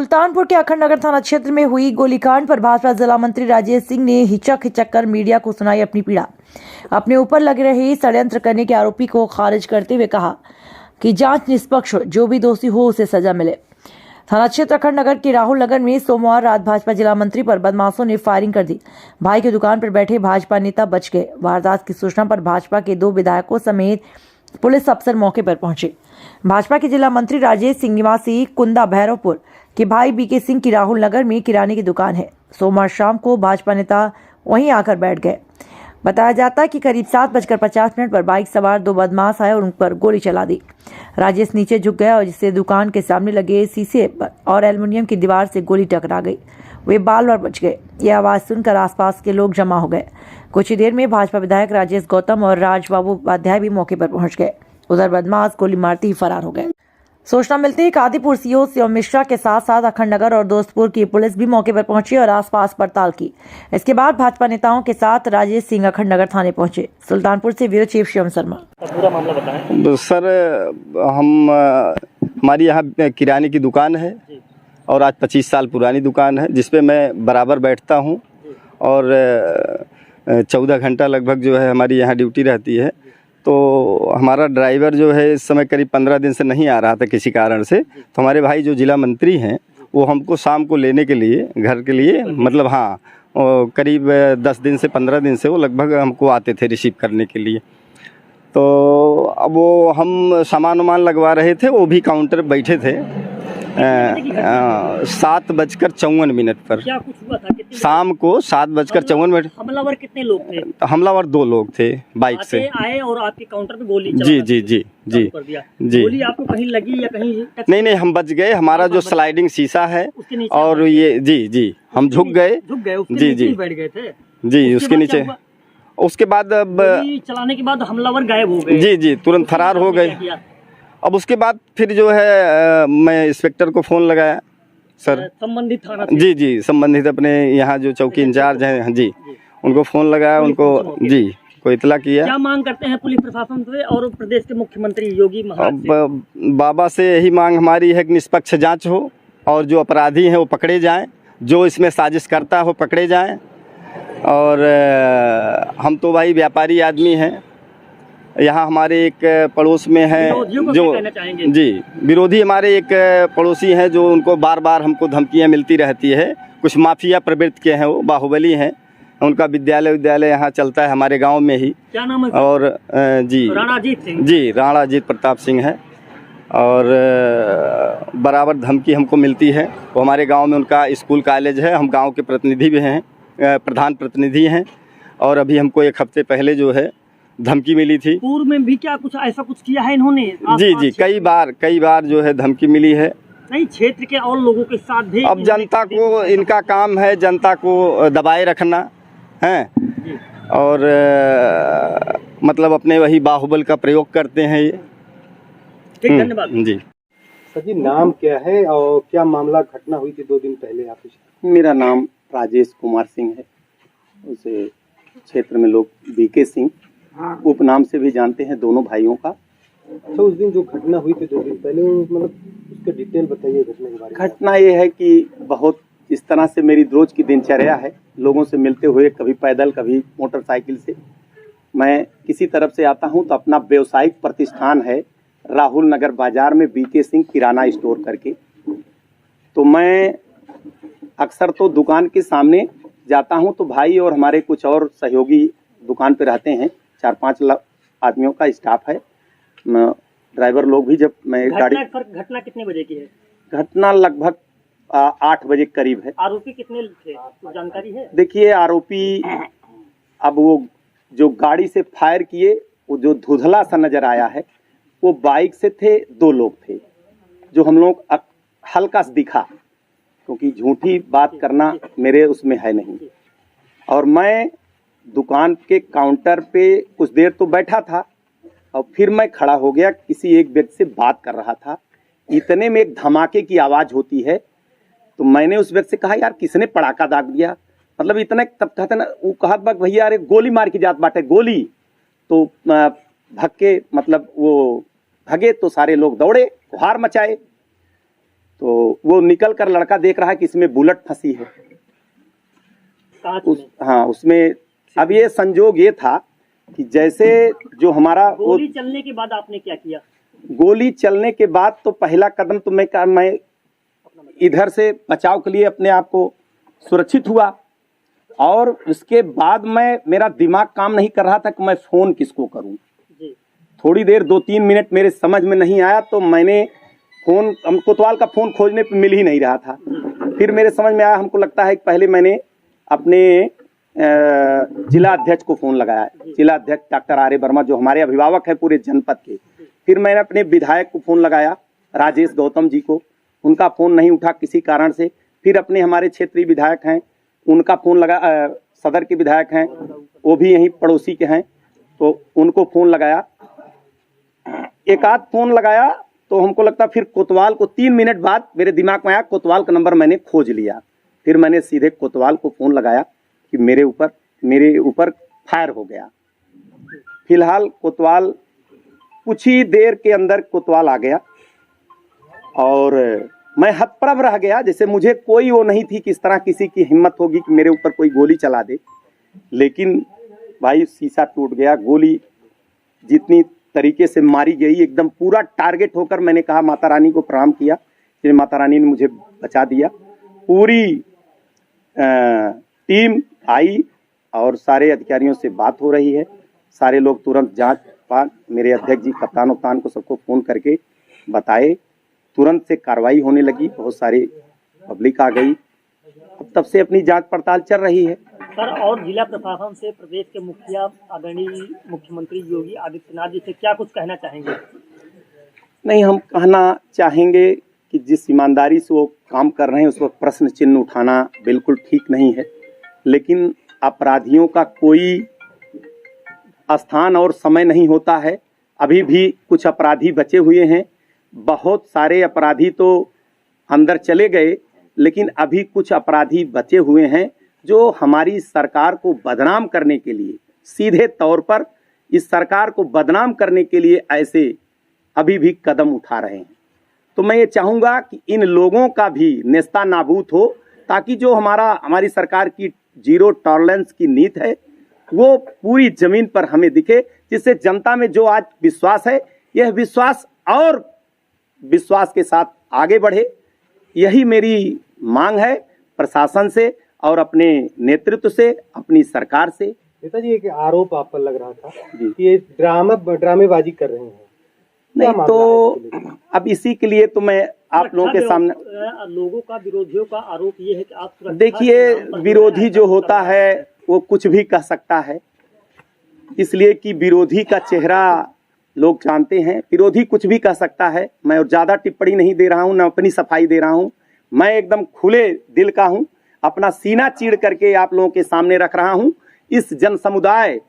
सुल्तानपुर के अखंड नगर थाना क्षेत्र में हुई गोलीकांड पर भाजपा जिला मंत्री राजेश सिंह ने हिचक कर मीडिया को सुनाई अपनी पीड़ा। अपने ऊपर लग रहे षड्यंत्र करने के आरोपी को खारिज करते हुए कहा कि जांच निष्पक्ष हो, जो भी दोषी हो उसे सजा मिले। थाना क्षेत्र अखंड नगर के राहुल नगर में सोमवार रात भाजपा जिला मंत्री पर बदमाशों ने फायरिंग कर दी। भाई की दुकान पर बैठे भाजपा नेता बच गए। वारदात की सूचना पर भाजपा के 2 विधायकों समेत पुलिस अफसर मौके पर पहुंचे। भाजपा के जिला मंत्री राजेश सिंह निवासी कुंदा भैरवपुर के भाई बीके सिंह की राहुल नगर में किराने की दुकान है। सोमवार शाम को भाजपा नेता वहीं आकर बैठ गए। बताया जाता है कि करीब 7:50 पर बाइक सवार 2 बदमाश आए और उन पर गोली चला दी। राजेश नीचे झुक गया और जिससे दुकान के सामने लगे शीशे और एल्युमिनियम की दीवार से गोली टकरा गई। वे बाल बच गए। यह आवाज सुनकर आसपास के लोग जमा हो गए। कुछ ही देर में भाजपा विधायक राजेश गौतम और राजबाबू उपाध्याय भी मौके पर पहुंच गए। उधर बदमाश गोली मारते ही फरार हो गए। सूचना मिलते ही कादीपुर सीओ शिवम मिश्रा के साथ साथ अखंड नगर और दोस्तपुर की पुलिस भी मौके पर पहुंची और आसपास पड़ताल की। इसके बाद भाजपा नेताओं के साथ राजेश सिंह अखंड नगर थाने पहुंचे। सुल्तानपुर से ब्यूरो चीफ शिवम शर्मा। पूरा मामला बताएं। सर, हमारी यहाँ किराने की दुकान है और आज 25 साल पुरानी दुकान है, जिसपे मैं बराबर बैठता हूँ और 14 घंटा लगभग जो है हमारी यहाँ ड्यूटी रहती है। तो हमारा ड्राइवर जो है इस समय करीब 15 दिन से नहीं आ रहा था किसी कारण से। तो हमारे भाई जो जिला मंत्री हैं वो हमको शाम को लेने के लिए घर के लिए मतलब करीब 10 दिन से 15 दिन से वो लगभग हमको आते थे रिसीव करने के लिए। तो अब वो हम सामान लगवा रहे थे, वो भी काउंटर बैठे थे 7:54 पर। क्या कुछ हुआ था? शाम को 7:54। हमलावर कितने लोग थे? हमलावर 2 लोग थे बाइक से आए और आपके काउंटर पे गोली चला जी कर दिया। गोली आपको कहीं लगी या कहीं नहीं, हम बच गए। हमारा जो स्लाइडिंग शीशा है और ये जी हम झुक गए जी बैठ गए थे जी उसके नीचे। उसके बाद अब चलाने के बाद हमलावर गायब हो गए जी तुरंत फरार हो गए। अब उसके बाद फिर जो है मैं इंस्पेक्टर को फ़ोन लगाया सर, संबंधित थाना जी संबंधित अपने यहाँ जो चौकी इंचार्ज हैं जी उनको फ़ोन लगाया, उनको जी को इतला किया। क्या मांग करते हैं पुलिस प्रशासन से और प्रदेश के मुख्यमंत्री योगी महाराज से? अब बाबा से यही मांग हमारी है कि निष्पक्ष जांच हो और जो अपराधी हैं वो पकड़े जाएं, जो इसमें साजिश करता हो पकड़े जाएं। और हम तो भाई व्यापारी आदमी हैं। यहाँ हमारे एक पड़ोस में है जो जी विरोधी हमारे एक पड़ोसी हैं जो उनको बार बार हमको धमकियाँ मिलती रहती है। कुछ माफिया प्रवृत्ति के हैं, वो बाहुबली हैं। उनका विद्यालय यहाँ चलता है हमारे गांव में ही। क्या नाम है? और जी राणाजीत सिंह जी राणाजीत प्रताप सिंह है। और बराबर धमकी हमको मिलती है। वो हमारे गाँव में उनका स्कूल कॉलेज है, हम गाँव के प्रतिनिधि भी हैं, प्रधान प्रतिनिधि हैं। और अभी हमको 1 हफ्ते पहले जो है धमकी मिली थी। पूर्व में भी क्या कुछ ऐसा कुछ किया है इन्होंने? जी कई बार जो है धमकी मिली है। नहीं, क्षेत्र के और लोगों के साथ भी। अब जनता को इनका काम है जनता को दबाए रखना है और मतलब अपने वही बाहुबल का प्रयोग करते हैं ये। ठीक, धन्यवाद जी। सर जी, नाम क्या है और क्या मामला घटना हुई थी 2 दिन पहले आपके? मेरा नाम राजेश कुमार सिंह है। उसे क्षेत्र में लोग बीके सिंह उपनाम से भी जानते हैं, दोनों भाइयों का। अच्छा, उस दिन जो घटना हुई थी 2 दिन पहले, मतलब उसके डिटेल बताइए घटना के बारे में। घटना ये है कि बहुत इस तरह से मेरी रोज की दिनचर्या है, लोगों से मिलते हुए, कभी पैदल कभी मोटरसाइकिल से। मैं किसी तरफ से आता हूं तो अपना व्यवसायिक प्रतिष्ठान है राहुल नगर बाजार में बीके सिंह किराना स्टोर करके। तो मैं अक्सर तो दुकान के सामने जाता हूं तो भाई और हमारे कुछ और सहयोगी दुकान पे रहते हैं। 4-5 आदमियों का स्टाफ है, ड्राइवर लोग भी। जब मैं घटना कितने बजे की है? घटना लगभग 8 बजे करीब है। आरोपी कितने थे, कुछ जानकारी है? देखिए, आरोपी अब वो जो गाड़ी से फायर किए, वो जो धुंधला सा नजर आया है, वो बाइक से थे। 2 लोग थे जो हम लोग हल्का सा दिखा, क्योंकि झूठी बात करना मेरे उसमें है नहीं। और मैं दुकान के काउंटर पे कुछ देर तो बैठा था और फिर मैं खड़ा हो गया, किसी एक व्यक्ति से बात कर रहा था। इतने में एक धमाके की आवाज होती है तो मैंने उस व्यक्ति से कहा, यार किसने पटाखा दाग दिया? मतलब इतने तब कहते ना, वो कहा भैया अरे गोली मार की जात बाटे गोली। तो भग के मतलब वो भगे तो सारे लोग दौड़े, गुहार मचाए। तो वो निकल कर लड़का देख रहा है कि इसमें बुलेट फंसी है। कांच में। हाँ, उसमें अब ये संजोग ये था कि जैसे जो हमारा वो गोली चलने के बाद आपने क्या किया? गोली चलने के बाद तो पहला कदम तो मैं इधर से बचाव के लिए अपने आप को सुरक्षित हुआ, और उसके बाद मेरा दिमाग काम नहीं कर रहा था कि मैं फ़ोन किसको करूं। जी। थोड़ी देर 2-3 मिनट मेरे समझ में नहीं आया, तो मैंने फ़ोन, कोतवाल का फ़ोन खोजने पे मिल ही नहीं रहा था। फिर मेरे समझ में आया, हमको लगता है कि पहले मैंने अपने जिला अध्यक्ष को फ़ोन लगाया, जिला अध्यक्ष डॉक्टर आर्य वर्मा जो हमारे अभिभावक हैं पूरे जनपद के। फिर मैंने अपने विधायक को फ़ोन लगाया, राजेश गौतम जी को, उनका फ़ोन नहीं उठा किसी कारण से। फिर अपने हमारे क्षेत्रीय विधायक हैं, उनका फ़ोन लगा, सदर के विधायक हैं, वो भी यहीं पड़ोसी के हैं, तो उनको फ़ोन लगाया। एक आध फ़ोन लगाया तो हमको लगता फिर कोतवाल को 3 मिनट बाद मेरे दिमाग में आया, कोतवाल का नंबर मैंने खोज लिया। फिर मैंने सीधे कोतवाल को फ़ोन लगाया कि मेरे ऊपर फायर हो गया। फिलहाल कोतवाल कुछ ही देर के अंदर कोतवाल आ गया, और मैं हतप्रभ रह गया, जैसे मुझे कोई वो नहीं थी कि इस तरह किसी की हिम्मत होगी कि मेरे ऊपर कोई गोली चला दे। लेकिन भाई शीशा टूट गया, गोली जितनी तरीके से मारी गई, एकदम पूरा टारगेट होकर मैंने कहा, माता रानी को प्रणाम किया कि माता रानी ने मुझे बचा दिया। पूरी टीम आई और सारे अधिकारियों से बात हो रही है, सारे लोग तुरंत जांच पान, मेरे अध्यक्ष जी कप्तान उप्तान को सबको फ़ोन करके बताए, तुरंत से कार्रवाई होने लगी, बहुत सारी पब्लिक आ गई। अब तब से अपनी जांच पड़ताल चल रही है। सर, और जिला प्रशासन से प्रदेश के मुखिया आदरणीय मुख्यमंत्री योगी आदित्यनाथ जी से क्या कुछ कहना चाहेंगे? नहीं, हम कहना चाहेंगे कि जिस ईमानदारी से वो काम कर रहे हैं उस पर प्रश्न चिन्ह उठाना बिल्कुल ठीक नहीं है, लेकिन अपराधियों का कोई स्थान और समय नहीं होता है। अभी भी कुछ अपराधी बचे हुए हैं, बहुत सारे अपराधी तो अंदर चले गए, लेकिन अभी कुछ अपराधी बचे हुए हैं जो हमारी सरकार को बदनाम करने के लिए, सीधे तौर पर इस सरकार को बदनाम करने के लिए ऐसे अभी भी कदम उठा रहे हैं। तो मैं ये चाहूँगा कि इन लोगों का भी नेस्ता नाबूद हो, ताकि जो हमारी सरकार की जीरो टॉलरेंस की नीति है वो पूरी जमीन पर हमें दिखे, जिससे जनता में जो आज विश्वास है, यह विश्वास और विश्वास के साथ आगे बढ़े। यही मेरी मांग है प्रशासन से और अपने नेतृत्व से, अपनी सरकार से। नेताजी, एक आरोप आप पर लग रहा था कि ये ड्रामेबाजी कर रहे हैं, नहीं तो अब इसी के लिए तो मैं आप लोगों के सामने, लोगों का, विरोधियों का आरोप ये है कि आप देखिए, विरोधी जो होता है वो कुछ भी कह सकता है, इसलिए कि विरोधी का चेहरा लोग जानते हैं। विरोधी कुछ भी कह सकता है। मैं और ज़्यादा टिप्पणी नहीं दे रहा हूँ, न अपनी सफाई दे रहा हूँ। मैं एकदम खुले दिल का हूँ, अपना सीना चीर करके आप लोगों के सामने रख रहा हूँ। इस जन समुदाय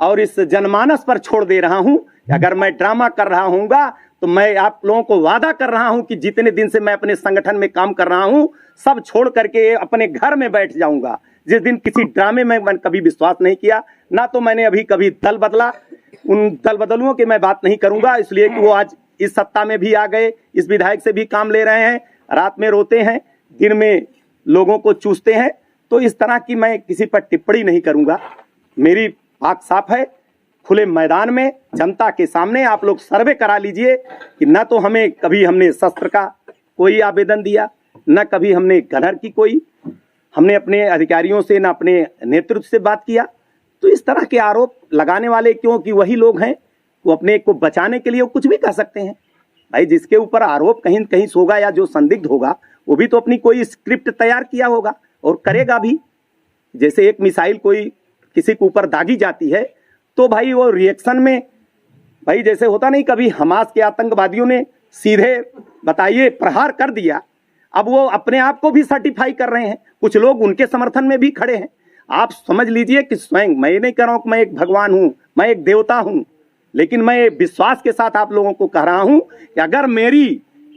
और इस जनमानस पर छोड़ दे रहा हूँ। अगर मैं ड्रामा कर रहा हूँगा तो मैं आप लोगों को वादा कर रहा हूँ कि जितने दिन से मैं अपने संगठन में काम कर रहा हूँ, सब छोड़ करके अपने घर में बैठ जाऊँगा। जिस दिन किसी ड्रामे में मैंने कभी विश्वास नहीं किया, ना तो मैंने अभी कभी दल बदला, उन दल बदलुओं की मैं बात नहीं करूँगा, इसलिए कि वो आज इस सत्ता में भी आ गए, इस विधायक से भी काम ले रहे हैं, रात में रोते हैं, दिन में लोगों को चूसते हैं। तो इस तरह की मैं किसी पर टिप्पणी नहीं करूँगा। मेरी बात साफ है, खुले मैदान में जनता के सामने आप लोग सर्वे करा लीजिए कि न तो हमें कभी हमने शस्त्र का कोई आवेदन दिया, न कभी हमने गनर की कोई, हमने अपने अधिकारियों से न अपने नेतृत्व से बात किया। तो इस तरह के आरोप लगाने वाले क्योंकि वही लोग हैं, वो अपने को बचाने के लिए वो कुछ भी कर सकते हैं। भाई, जिसके ऊपर आरोप कहीं कहीं होगा या जो संदिग्ध होगा, वो भी तो अपनी कोई स्क्रिप्ट तैयार किया होगा और करेगा भी। जैसे एक मिसाइल कोई किसी के ऊपर दागी जाती है तो भाई वो रिएक्शन में, भाई जैसे होता नहीं, कभी हमास के आतंकवादियों ने सीधे बताइए प्रहार कर दिया, अब वो अपने आप को भी सर्टिफाई कर रहे हैं, कुछ लोग उनके समर्थन में भी खड़े हैं। आप समझ लीजिए कि स्वयं, मैं नहीं कह रहा हूँ कि मैं एक भगवान हूँ, मैं एक देवता हूँ, लेकिन मैं विश्वास के साथ आप लोगों को कह रहा हूँ कि अगर मेरी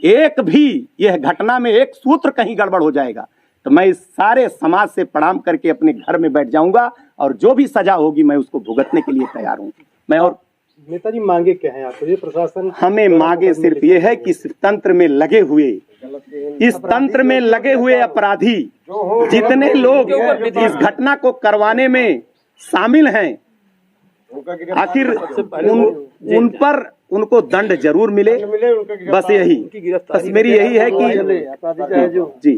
एक भी यह घटना में एक सूत्र कहीं गड़बड़ हो जाएगा तो मैं इस सारे समाज से प्रणाम करके अपने घर में बैठ जाऊंगा और जो भी सजा होगी मैं उसको भुगतने के लिए तैयार हूँ। मैं और नेताजी मांगे क्या है आपको? ये प्रशासन हमें मांगे सिर्फ ये है कि इस तंत्र में लगे हुए अपराधी जितने लोग इस घटना को करवाने में शामिल हैं, आखिर उन पर उनको दंड जरूर मिले। बस मेरी यही है कि जी